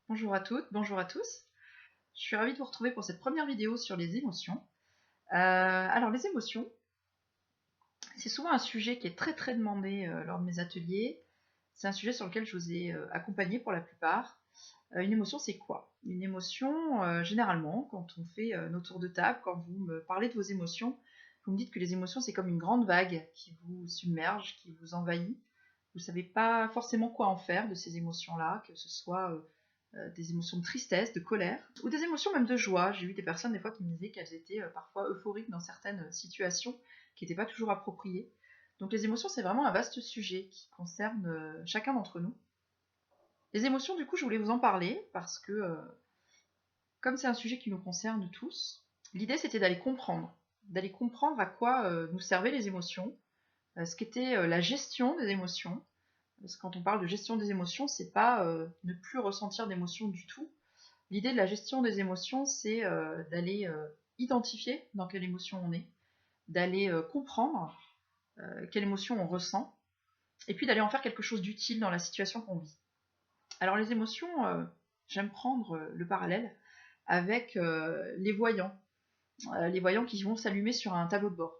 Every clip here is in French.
Bonjour à toutes, bonjour à tous. Je suis ravie de vous retrouver pour cette première vidéo sur les émotions. Alors les émotions, c'est souvent un sujet qui est très demandé lors de mes ateliers. C'est un sujet sur lequel je vous ai accompagné pour la plupart. Une émotion, c'est quoi? Une émotion, généralement, quand on fait nos tours de table, quand vous me parlez de vos émotions, vous me dites que les émotions, c'est comme une grande vague qui vous submerge, qui vous envahit. Vous ne savez pas forcément quoi en faire de ces émotions-là, que ce soit des émotions de tristesse, de colère, ou des émotions même de joie. J'ai eu des personnes des fois qui me disaient qu'elles étaient parfois euphoriques dans certaines situations qui n'étaient pas toujours appropriées. Donc les émotions, c'est vraiment un vaste sujet qui concerne chacun d'entre nous. Les émotions, du coup, je voulais vous en parler parce que, comme c'est un sujet qui nous concerne tous, l'idée c'était d'aller comprendre à quoi nous servaient les émotions, ce qu'était la gestion des émotions. Parce que quand on parle de gestion des émotions, c'est pas ne plus ressentir d'émotions du tout. L'idée de la gestion des émotions, c'est d'aller identifier dans quelle émotion on est, d'aller comprendre quelle émotion on ressent, et puis d'aller en faire quelque chose d'utile dans la situation qu'on vit. Alors les émotions, j'aime prendre le parallèle avec les voyants qui vont s'allumer sur un tableau de bord.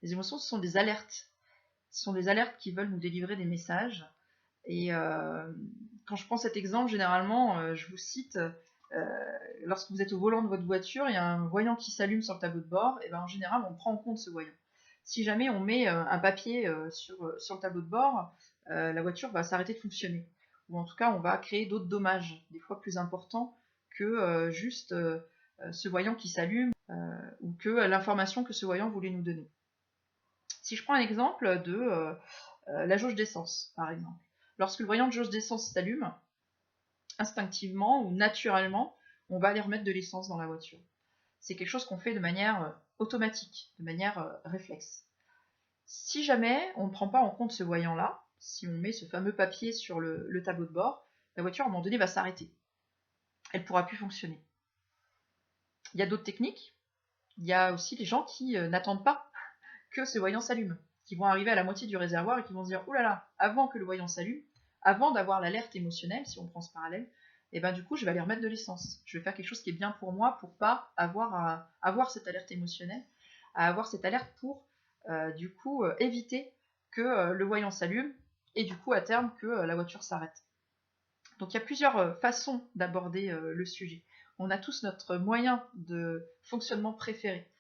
Les émotions, ce sont des alertes. Ce sont des alertes qui veulent nous délivrer des messages. Et quand je prends cet exemple, généralement, je vous cite, lorsque vous êtes au volant de votre voiture, il y a un voyant qui s'allume sur le tableau de bord, et ben en général, on prend en compte ce voyant. Si jamais on met un papier sur le tableau de bord, la voiture va s'arrêter de fonctionner. Ou en tout cas, on va créer d'autres dommages, des fois plus importants que juste ce voyant qui s'allume ou que l'information que ce voyant voulait nous donner. Si je prends un exemple de la jauge d'essence, par exemple. Lorsque le voyant de jauge d'essence s'allume, instinctivement ou naturellement, on va aller remettre de l'essence dans la voiture. C'est quelque chose qu'on fait de manière automatique, de manière réflexe. Si jamais on ne prend pas en compte ce voyant-là, si on met ce fameux papier sur le tableau de bord, la voiture à un moment donné va s'arrêter. Elle ne pourra plus fonctionner. Il y a d'autres techniques. Il y a aussi les gens qui n'attendent pas que ce voyant s'allume, qui vont arriver à la moitié du réservoir et qui vont se dire « Oh là là, avant que le voyant s'allume, avant d'avoir l'alerte émotionnelle, si on prend ce parallèle, et ben du coup je vais aller remettre de l'essence. Je vais faire quelque chose qui est bien pour moi pour pas avoir à avoir cette alerte émotionnelle, à avoir cette alerte pour du coup éviter que le voyant s'allume et du coup à terme que la voiture s'arrête. Donc il y a plusieurs façons d'aborder le sujet. On a tous notre moyen de fonctionnement préféré.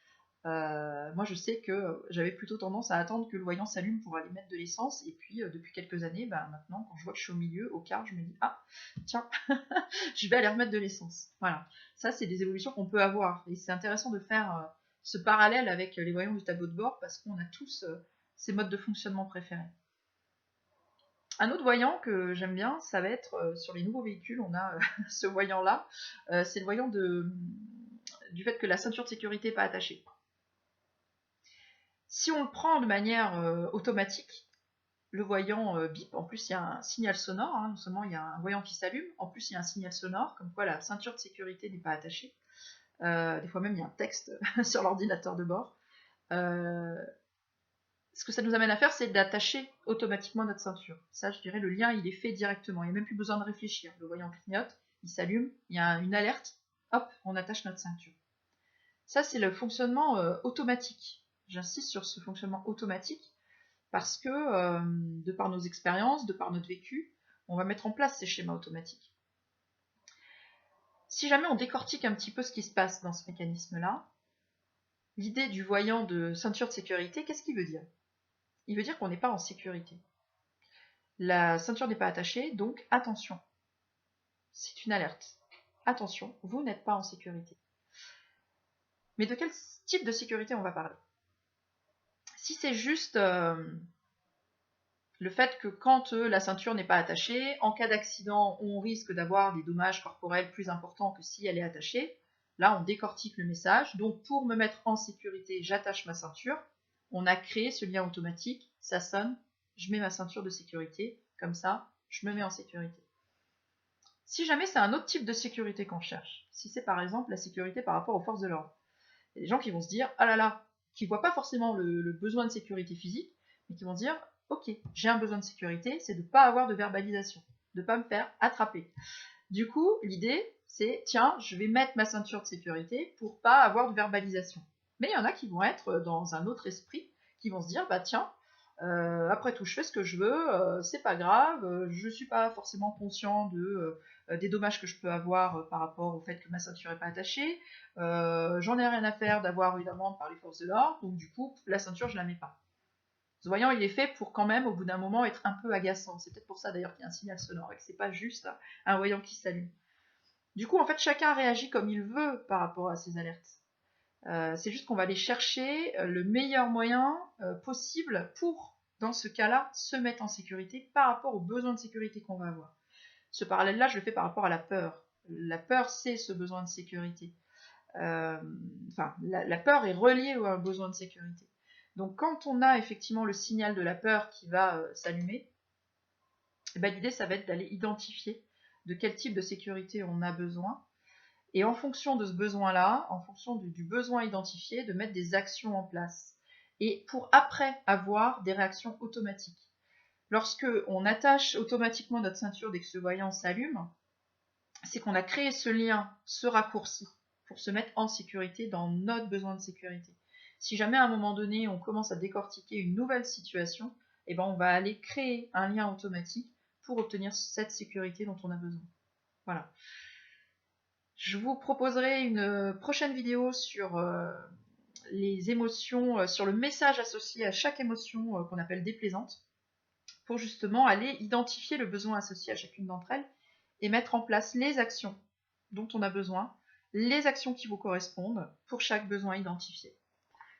Moi, je sais que j'avais plutôt tendance à attendre que le voyant s'allume pour aller mettre de l'essence. Et puis, depuis quelques années, maintenant, quand je vois que je suis au milieu, au quart, je me dis ah, tiens, je vais aller remettre de l'essence. Voilà. Ça, c'est des évolutions qu'on peut avoir. Et c'est intéressant de faire ce parallèle avec les voyants du tableau de bord parce qu'on a tous ces modes de fonctionnement préférés. Un autre voyant que j'aime bien, ça va être sur les nouveaux véhicules, on a ce voyant-là. C'est le voyant du fait que la ceinture de sécurité n'est pas attachée. Si on le prend de manière automatique, le voyant bip, en plus il y a un signal sonore, non seulement il y a un voyant qui s'allume, en plus il y a un signal sonore, comme quoi la ceinture de sécurité n'est pas attachée. Des fois même il y a un texte sur l'ordinateur de bord. Ce que ça nous amène à faire, c'est d'attacher automatiquement notre ceinture. Ça, je dirais, le lien, il est fait directement. Il n'y a même plus besoin de réfléchir. Le voyant clignote, il s'allume, il y a une alerte, hop, on attache notre ceinture. Ça, c'est le fonctionnement automatique. J'insiste sur ce fonctionnement automatique parce que, de par nos expériences, de par notre vécu, on va mettre en place ces schémas automatiques. Si jamais on décortique un petit peu ce qui se passe dans ce mécanisme-là, l'idée du voyant de ceinture de sécurité, qu'est-ce qu'il veut dire? Il veut dire qu'on n'est pas en sécurité. La ceinture n'est pas attachée, donc attention. C'est une alerte. Attention, vous n'êtes pas en sécurité. Mais de quel type de sécurité on va parler? Si c'est juste le fait que quand la ceinture n'est pas attachée, en cas d'accident, on risque d'avoir des dommages corporels plus importants que si elle est attachée. Là, on décortique le message. Donc, pour me mettre en sécurité, j'attache ma ceinture. On a créé ce lien automatique. Ça sonne, je mets ma ceinture de sécurité. Comme ça, je me mets en sécurité. Si jamais c'est un autre type de sécurité qu'on cherche, si c'est par exemple la sécurité par rapport aux forces de l'ordre, il y a des gens qui vont se dire, ah là là, qui ne voient pas forcément le besoin de sécurité physique, mais qui vont se dire, ok, j'ai un besoin de sécurité, c'est de ne pas avoir de verbalisation, de ne pas me faire attraper. Du coup, l'idée, c'est, tiens, je vais mettre ma ceinture de sécurité pour pas avoir de verbalisation. Mais il y en a qui vont être dans un autre esprit, qui vont se dire, bah tiens, après tout, je fais ce que je veux, c'est pas grave, je suis pas forcément conscient des dommages que je peux avoir par rapport au fait que ma ceinture est pas attachée, j'en ai rien à faire d'avoir une amende par les forces de l'ordre, donc du coup, la ceinture, je la mets pas. Ce voyant, il est fait pour quand même, au bout d'un moment, être un peu agaçant. C'est peut-être pour ça d'ailleurs qu'il y a un signal sonore et que c'est pas juste un voyant qui s'allume. Du coup, en fait, chacun réagit comme il veut par rapport à ces alertes. C'est juste qu'on va aller chercher le meilleur moyen possible pour, dans ce cas-là, se mettre en sécurité par rapport aux besoins de sécurité qu'on va avoir. Ce parallèle-là, je le fais par rapport à la peur. La peur, c'est ce besoin de sécurité. La peur est reliée à un besoin de sécurité. Donc quand on a effectivement le signal de la peur qui va s'allumer, l'idée ça va être d'aller identifier de quel type de sécurité on a besoin, et en fonction de ce besoin-là, en fonction du besoin identifié, de mettre des actions en place. Et pour après avoir des réactions automatiques. Lorsque on attache automatiquement notre ceinture dès que ce voyant s'allume, c'est qu'on a créé ce lien, ce raccourci, pour se mettre en sécurité dans notre besoin de sécurité. Si jamais à un moment donné on commence à décortiquer une nouvelle situation, on va aller créer un lien automatique pour obtenir cette sécurité dont on a besoin. Voilà. Je vous proposerai une prochaine vidéo sur les émotions, sur le message associé à chaque émotion qu'on appelle déplaisante, pour justement aller identifier le besoin associé à chacune d'entre elles et mettre en place les actions dont on a besoin, les actions qui vous correspondent pour chaque besoin identifié.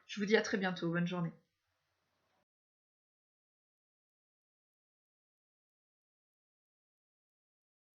Je vous dis à très bientôt, bonne journée.